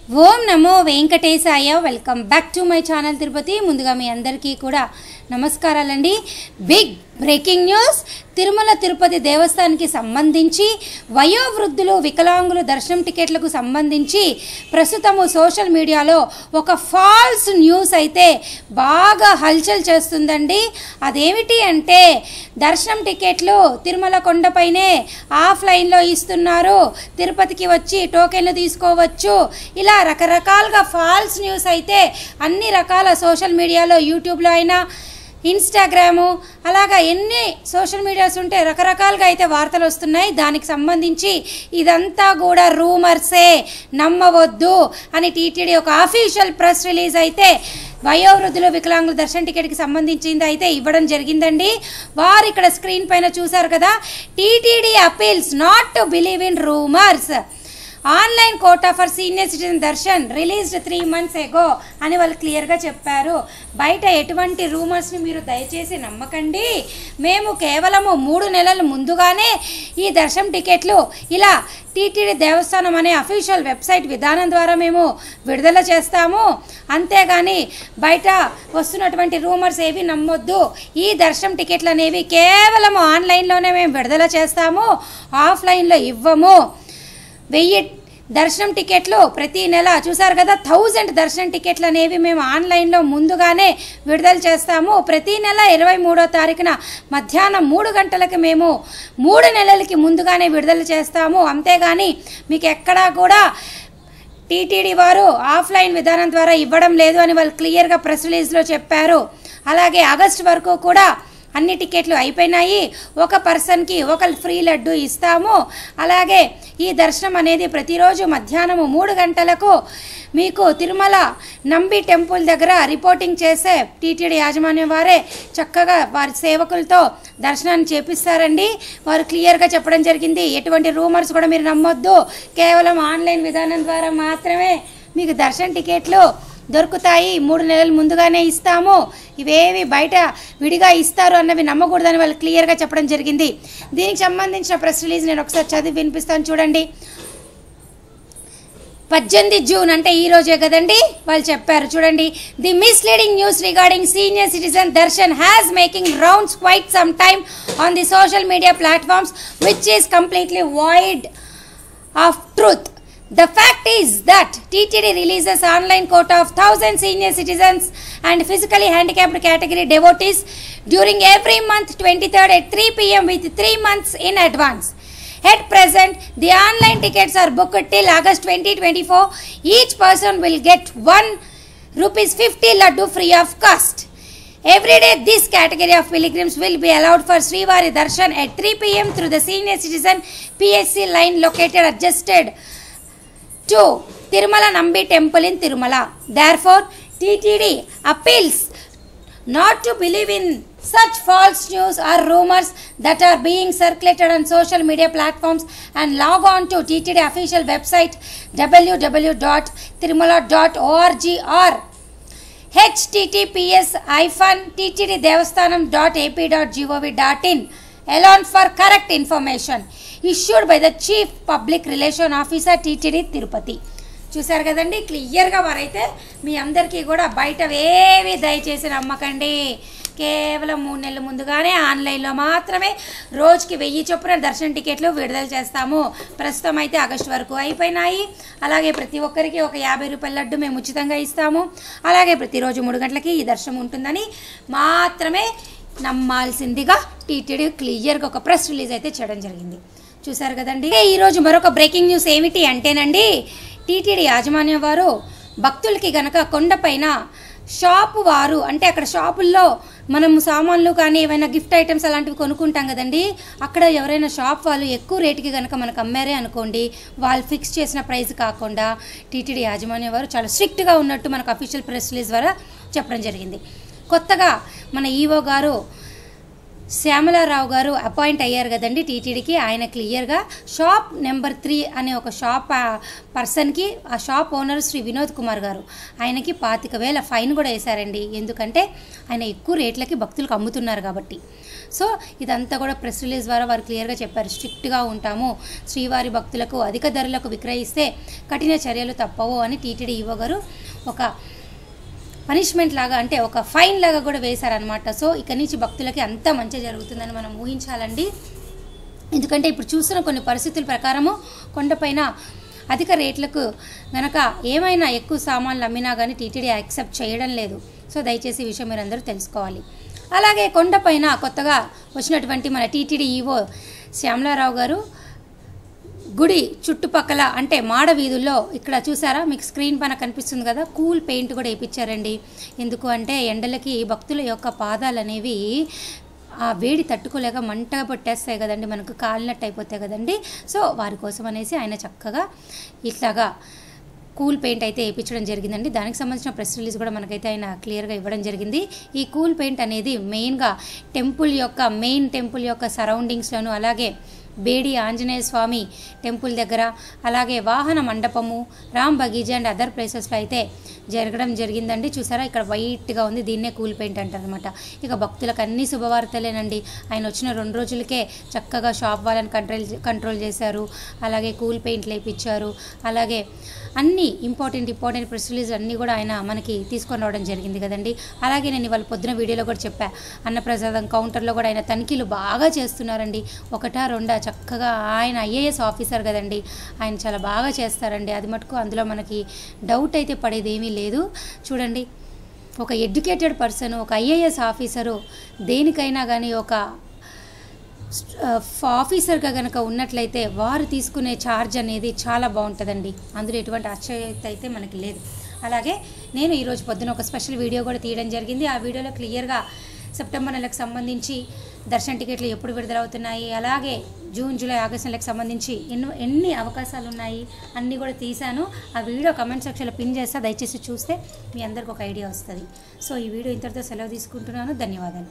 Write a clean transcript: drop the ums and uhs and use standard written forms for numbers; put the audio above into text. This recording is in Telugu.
ఓం నమో వెంకటేశాయ. Welcome back to my channel Tirupati. ముందుగా మీ అందరికీ కూడా నమస్కారాలండి. Big breaking news. Tirumala Tirupati దేవస్థానానికి సంబంధించి వయోవృద్ధులు వికలాంగులు దర్శనం టికెట్లకు సంబంధించి ప్రస్తుతము సోషల్ మీడియాలో ఒక ఫాల్స్ న్యూస్ అయితే బాగా హల్చల్ చేస్తుందండి. అదేమిటి అంటే దర్శనం టికెట్లు తిరుమల కొండపైనే ఆఫ్లైన్లో ఇస్తున్నారు, తిరుపతికి వచ్చి టోకెన్లు తీసుకోవచ్చు, ఇలా రకరకాలుగా ఫాల్స్ న్యూస్ అయితే అన్ని రకాల సోషల్ మీడియాలో యూట్యూబ్లో అయినా ఇన్స్టాగ్రాము అలాగా ఎన్ని సోషల్ మీడియాస్ ఉంటే రకరకాలుగా అయితే వార్తలు వస్తున్నాయి. దానికి సంబంధించి ఇదంతా కూడా రూమర్సే, నమ్మవద్దు అని టీటీడీ ఒక అఫీషియల్ ప్రెస్ రిలీజ్ అయితే వయోవృద్ధులు వికలాంగుల దర్శన టికెట్కి సంబంధించింది అయితే ఇవ్వడం జరిగిందండి. వారు ఇక్కడ స్క్రీన్ పైన చూశారు కదా, TTD appeals not to believe in rumours, online quota for senior citizen darshan released 3 months ago అని వాళ్ళు క్లియర్గా చెప్పారు. బయట ఎటువంటి రూమర్స్ని మీరు దయచేసి నమ్మకండి. మేము కేవలము 3 నెలల ముందుగానే ఈ దర్శనం టికెట్లు ఇలా టీటీడీ దేవస్థానం అనే అఫీషియల్ వెబ్సైట్ విధానం ద్వారా మేము విడుదల చేస్తాము. అంతేగాని బయట వస్తున్నటువంటి రూమర్స్ ఏవి నమ్మొద్దు. ఈ దర్శనం టికెట్లు అనేవి కేవలం ఆన్లైన్లోనే మేము విడుదల చేస్తాము, ఆఫ్లైన్లో ఇవ్వము. 1000 దర్శనం టికెట్లు ప్రతి నెల చూసారు కదా, 1000 దర్శనం టికెట్లు అనేవి మేము ఆన్లైన్లో ముందుగానే విడుదల చేస్తాము. ప్రతి నెల 23వ తారీఖున మధ్యాహ్నం 3 గంటలకు మేము 3 నెలలకి ముందుగానే విడుదల చేస్తాము. అంతేగాని మీకు ఎక్కడా కూడా టీటీడీ వారు ఆఫ్లైన్ విధానం ద్వారా ఇవ్వడం లేదు అని వాళ్ళు క్లియర్గా ప్రెస్ రిలీజ్లో చెప్పారు. అలాగే ఆగస్టు వరకు కూడా అన్ని టికెట్లు అయిపోయినాయి. ఒక పర్సన్కి ఒక ఫ్రీ లడ్డు ఇస్తాము. అలాగే ఈ దర్శనం అనేది ప్రతిరోజు మధ్యాహ్నం 3 గంటలకు మీకు తిరుమల నంబి టెంపుల్ దగ్గర రిపోర్టింగ్ చేసే టీటీడీ యాజమాన్యం వారే చక్కగా వారి సేవకులతో దర్శనాన్ని చేపిస్తారండి. వారు క్లియర్గా చెప్పడం జరిగింది. ఎటువంటి రూమర్స్ కూడా మీరు నమ్మొద్దు, కేవలం ఆన్లైన్ విధానం ద్వారా మాత్రమే మీకు దర్శన టికెట్లు దొరుకుతాయి. 3 నెలలు ముందుగానే ఇస్తాము, ఇవేవి బయట విడిగా ఇస్తారు అన్నవి నమ్మకూడదని వాళ్ళు క్లియర్గా చెప్పడం జరిగింది. దీనికి సంబంధించిన ప్రెస్ రిలీజ్ నేను ఒకసారి చదివి వినిపిస్తాను చూడండి. 18 జూన్ అంటే ఈ రోజే కదండి వాళ్ళు చెప్పారు చూడండి. The misleading news regarding senior citizen Darshan has making rounds quite some time on the social media platforms which is completely void of truth. The fact is that TTD releases online quota of 1000 senior citizens and physically handicapped category devotees during every month 23rd at 3 p.m. with 3 months in advance. At present, the online tickets are booked till August 2024. Each person will get ₹1.50 laddu free of cost. Every day, this category of pilgrims will be allowed for Srivari Darshan at 3 p.m. through the senior citizen PSC line located adjusted to Tirumala Nambi Temple in Tirumala. Therefore, TTD appeals not to believe in such false news or rumors that are being circulated on social media platforms and log on to TTD official website www.tirumala.org or https://ttddevasthanam.ap.gov.in alone for correct information. Issued by the Chief Public Relation Officer TTD Tirupati. చూసారు కదండి, క్లియర్గా వారైతే మీ అందరికీ కూడా బయటవేవి దయచేసి నమ్మకండి. కేవలం 3 నెలల ముందుగానే ఆన్లైన్లో మాత్రమే రోజుకి 1000 చొప్పున దర్శన టికెట్లు విడుదల చేస్తాము. ప్రస్తుతం అయితే ఆగస్టు వరకు అయిపోయినాయి. అలాగే ప్రతి ఒక్కరికి ఒక ₹50 లడ్డు మేము ఉచితంగా ఇస్తాము. అలాగే ప్రతిరోజు 3 గంటలకి ఈ దర్శనం ఉంటుందని మాత్రమే నమ్మాల్సిందిగా టీటీడీ క్లియర్గా ఒక ప్రెస్ రిలీజ్ అయితే చేయడం జరిగింది. చూసారు కదండి. ఈరోజు మరొక బ్రేకింగ్ న్యూస్ ఏమిటి అంటేనండి, టీటీడీ యాజమాన్యం వారు భక్తులకి గనక కొండపైన షాపు వారు అంటే అక్కడ షాపుల్లో మనం సామాన్లు కానీ ఏమైనా గిఫ్ట్ ఐటమ్స్ అలాంటివి కొనుక్కుంటాం కదండి, అక్కడ ఎవరైనా షాప్ వాళ్ళు ఎక్కువ రేటుకి కనుక మనకు అమ్మారే అనుకోండి, వాళ్ళు ఫిక్స్ చేసిన ప్రైస్ కాకుండా టీటీడీ యాజమాన్యం వారు చాలా స్ట్రిక్ట్గా ఉన్నట్టు మనకు అఫీషియల్ ప్రెస్ రిలీజ్ ద్వారా చెప్పడం జరిగింది. కొత్తగా మన ఈవో గారు శ్యామలారావు గారు అపాయింట్ అయ్యారు కదండి టీటీడీకి. ఆయన క్లియర్గా షాప్ నెంబర్ 3 అనే ఒక షాప్ పర్సన్కి, ఆ షాప్ ఓనర్ శ్రీ వినోద్ కుమార్ గారు, ఆయనకి 25,000 ఫైన్ కూడా వేశారండి. ఎందుకంటే ఆయన ఎక్కువ రేట్లకి భక్తులకు అమ్ముతున్నారు కాబట్టి. సో ఇదంతా కూడా ప్రెస్ రిలీజ్ ద్వారా వారు క్లియర్గా చెప్పారు. స్ట్రిక్ట్గా ఉంటాము, శ్రీవారి భక్తులకు అధిక ధరలకు విక్రయిస్తే కఠిన చర్యలు తప్పవు అని టీటీడీ ఈవో గారు ఒక పనిష్మెంట్ లాగా, అంటే ఒక ఫైన్ లాగా కూడా వేశారనమాట. సో ఇక్కడి నుంచి భక్తులకి అంతా మంచి జరుగుతుందని మనం ఊహించాలండి. ఎందుకంటే ఇప్పుడు చూస్తున్న కొన్ని పరిస్థితుల ప్రకారము కొండపైన అధిక రేట్లకు గనక ఏమైనా ఎక్కువ సామాన్లు అమ్మినా కానీ టీటీడీ యాక్సెప్ట్ చేయడం లేదు. సో దయచేసి ఈ విషయం మీరు అందరూ తెలుసుకోవాలి. అలాగే కొండపైన కొత్తగా వచ్చినటువంటి మన టీటీడీ ఈవో శ్యామలారావు గారు గుడి చుట్టుపక్కల అంటే మాడ వీధుల్లో ఇక్కడ చూసారా, మీకు స్క్రీన్ పైన కనిపిస్తుంది కదా, కూల్ పెయింట్ కూడా వేయించారండి. ఎందుకు అంటే ఎండలకి భక్తుల యొక్క పాదాలు అనేవి ఆ వేడి తట్టుకోలేక మంటగా పట్టేస్తాయి కదండి, మనకు కాలినట్టు అయిపోతాయి కదండి. సో వారి కోసం అనేసి ఆయన చక్కగా ఇట్లాగా కూల్ పెయింట్ అయితే వేయించడం జరిగిందండి. దానికి సంబంధించిన ప్రెస్ రిలీజ్ కూడా మనకైతే ఆయన క్లియర్గా ఇవ్వడం జరిగింది. ఈ కూల్ పెయింట్ అనేది మెయిన్గా మెయిన్ టెంపుల్ యొక్క సరౌండింగ్స్లోను, అలాగే బేడి ఆంజనేయ స్వామి టెంపుల్ దగ్గర, అలాగే వాహన మండపము, రామ్ బగీజా అండ్ అదర్ ప్లేసెస్లో అయితే జరగడం జరిగిందండి. చూసారా ఇక్కడ వైట్గా ఉంది, దీన్నే కూల్ పెయింట్ అంటారనమాట. ఇక భక్తులకు అన్ని శుభవార్తలేనండి. ఆయన వచ్చిన 2 రోజులకే చక్కగా షాప్ వాళ్ళని కంట్రోల్ చేశారు, అలాగే కూల్ పెయింట్ లేపించారు, అలాగే అన్ని ఇంపార్టెంట్ ప్రెస్ రిలీజ్ అన్నీ కూడా ఆయన మనకి తీసుకొని రావడం జరిగింది కదండి. అలాగే నేను ఇవాళ పొద్దున వీడియోలో కూడా చెప్పా, అన్నప్రసాదం కౌంటర్లో కూడా ఆయన తనిఖీలు బాగా చేస్తున్నారండి. 1-2 చక్కగా ఆయన ఐఏఎస్ ఆఫీసర్ కదండి, ఆయన చాలా బాగా చేస్తారండి. అది మటుకు అందులో మనకి డౌట్ అయితే పడేది ఏమీ లేదు. చూడండి, ఒక ఎడ్యుకేటెడ్ పర్సన్, ఒక ఐఏఎస్ ఆఫీసరు దేనికైనా కానీ ఒక ఆఫీసర్గా కనుక ఉన్నట్లయితే వారు తీసుకునే ఛార్జ్ అనేది చాలా బాగుంటుందండి. అందులో ఎటువంటి ఆశ్చర్యత అయితే మనకి లేదు. అలాగే నేను ఈరోజు పొద్దున ఒక స్పెషల్ వీడియో కూడా తీయడం జరిగింది. ఆ వీడియోలో క్లియర్గా సెప్టెంబర్ నెలకు సంబంధించి దర్శన టికెట్లు ఎప్పుడు విడుదలవుతున్నాయి, అలాగే జూన్, జూలై, ఆగస్టు నెలకు సంబంధించి ఎన్ని అవకాశాలు ఉన్నాయి అన్నీ కూడా తీశాను. ఆ వీడియో కమెంట్ సెక్షన్లో పిన్ చేస్తా, దయచేసి చూస్తే మీ అందరికి ఒక ఐడియా వస్తుంది. సో ఈ వీడియో ఇంతటితో సెలవు తీసుకుంటున్నాను. ధన్యవాదాలు.